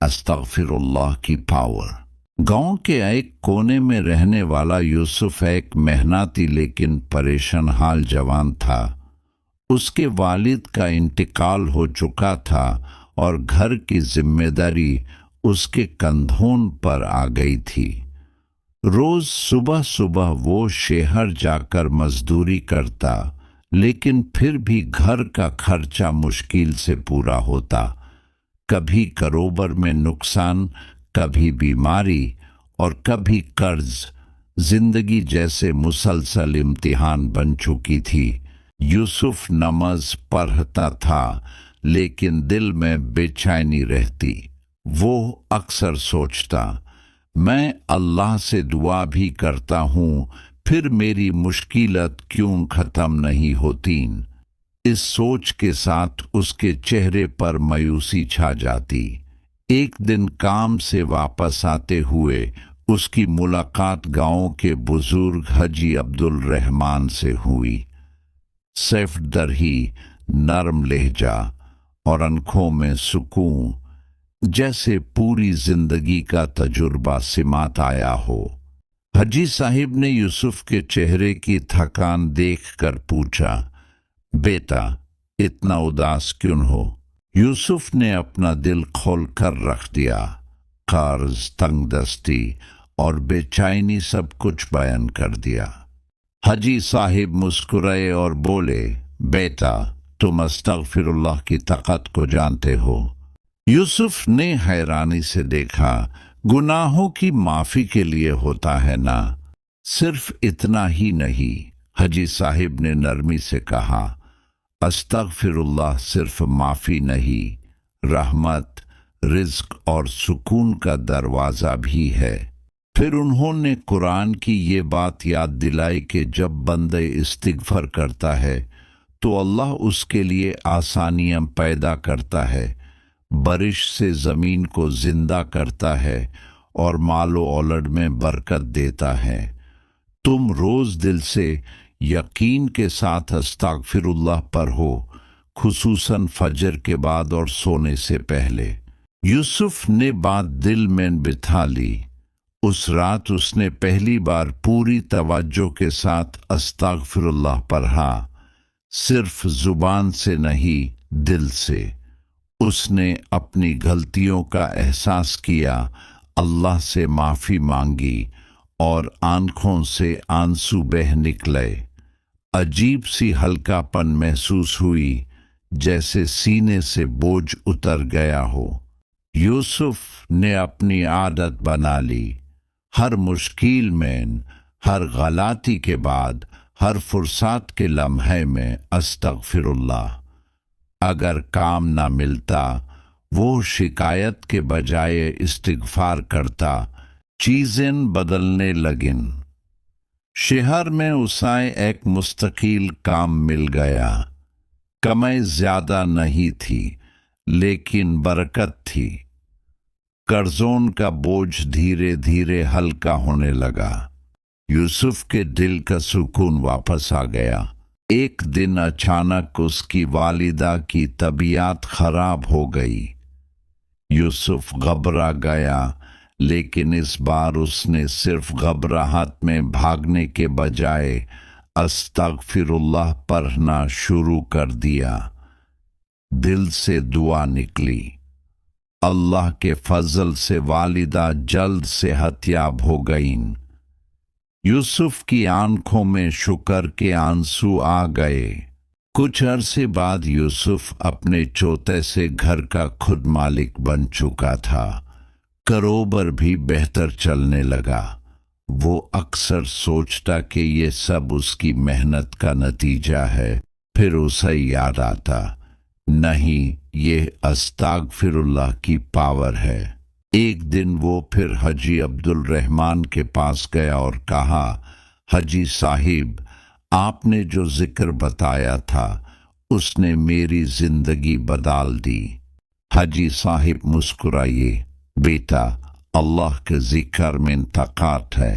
अस्तगफिरुल्लाह की पावर। गांव के एक कोने में रहने वाला यूसुफ एक मेहनती लेकिन परेशान हाल जवान था। उसके वालिद का इंतकाल हो चुका था और घर की जिम्मेदारी उसके कंधों पर आ गई थी। रोज सुबह सुबह वो शहर जाकर मजदूरी करता, लेकिन फिर भी घर का खर्चा मुश्किल से पूरा होता। कभी कारोबार में नुकसान, कभी बीमारी और कभी कर्ज। जिंदगी जैसे मुसलसल इम्तिहान बन चुकी थी। यूसुफ नमाज पढ़ता था, लेकिन दिल में बेचैनी रहती। वो अक्सर सोचता, मैं अल्लाह से दुआ भी करता हूँ, फिर मेरी मुश्किलात क्यों ख़त्म नहीं होती। इस सोच के साथ उसके चेहरे पर मायूसी छा जाती। एक दिन काम से वापस आते हुए उसकी मुलाकात गांव के बुजुर्ग हाजी अब्दुल रहमान से हुई। सैफ दरही, नरम लहजा और आंखों में सुकून, जैसे पूरी जिंदगी का तजुर्बा सिमात आया हो। हाजी साहिब ने यूसुफ के चेहरे की थकान देखकर पूछा, बेटा इतना उदास क्यों हो? यूसुफ ने अपना दिल खोल कर रख दिया। कर्ज, तंगदस्ती और बेचैनी सब कुछ बयान कर दिया। हाजी साहिब मुस्कुराए और बोले, बेटा तुम अस्तगफिरुल्लाह की ताकत को जानते हो? यूसुफ ने हैरानी से देखा। गुनाहों की माफी के लिए होता है ना? सिर्फ इतना ही नहीं, हाजी साहिब ने नरमी से कहा, अस्तगफिरुल्लाह सिर्फ माफी नहीं, रहमत, रिज्क और सुकून का दरवाजा भी है। फिर उन्होंने कुरान की ये बात याद दिलाई कि जब बंदे इस्तिगफार करता है तो अल्लाह उसके लिए आसानियां पैदा करता है, बारिश से ज़मीन को जिंदा करता है और मालो औलद में बरकत देता है। तुम रोज़ दिल से यकीन के साथ अस्तगफिरुल्लाह पर हो, खुसूसन फजर के बाद और सोने से पहले। यूसुफ ने बात दिल में बिठा ली। उस रात उसने पहली बार पूरी तवज्जो के साथ अस्तगफिरुल्लाह पढ़ा, सिर्फ जुबान से नहीं, दिल से। उसने अपनी गलतियों का एहसास किया, अल्लाह से माफ़ी मांगी और आंखों से आंसू बह निकले। अजीब सी हल्कापन महसूस हुई, जैसे सीने से बोझ उतर गया हो। यूसुफ ने अपनी आदत बना ली, हर मुश्किल में, हर गलती के बाद, हर फुर्सत के लम्हे में अस्तगफिरुल्लाह। अगर काम ना मिलता, वो शिकायत के बजाय इस्तिगफार करता। चीजें बदलने लगीं। शहर में उसे एक मुस्तकिल काम मिल गया। कमाई ज्यादा नहीं थी, लेकिन बरकत थी। कर्जों का बोझ धीरे धीरे हल्का होने लगा। यूसुफ के दिल का सुकून वापस आ गया। एक दिन अचानक उसकी वालिदा की तबीयत खराब हो गई। यूसुफ घबरा गया, लेकिन इस बार उसने सिर्फ घबराहट में भागने के बजाय अस्तगफिरुल्लाह पढ़ना शुरू कर दिया। दिल से दुआ निकली। अल्लाह के फजल से वालिदा जल्द सेहतयाब हो गईं। यूसुफ की आंखों में शुक्र के आंसू आ गए। कुछ अरसे बाद यूसुफ अपने छोटे से घर का खुद मालिक बन चुका था। कारोबार भी बेहतर चलने लगा। वो अक्सर सोचता कि ये सब उसकी मेहनत का नतीजा है। फिर उसे याद आता, नहीं, ये अस्तगफिरुल्लाह की पावर है। एक दिन वो फिर हाजी अब्दुल रहमान के पास गया और कहा, हाजी साहिब, आपने जो जिक्र बताया था उसने मेरी जिंदगी बदल दी। हाजी साहिब मुस्कुराए, बेटा अल्लाह के जिक्र में ताकत है।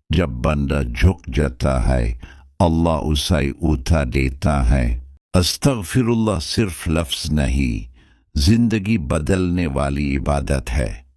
जब बंदा झुक जाता है, अल्लाह उसे उठा देता है। अस्तगफिरुल्लाह सिर्फ लफ्ज नहीं, زندگی بدلنے والی عبادت ہے۔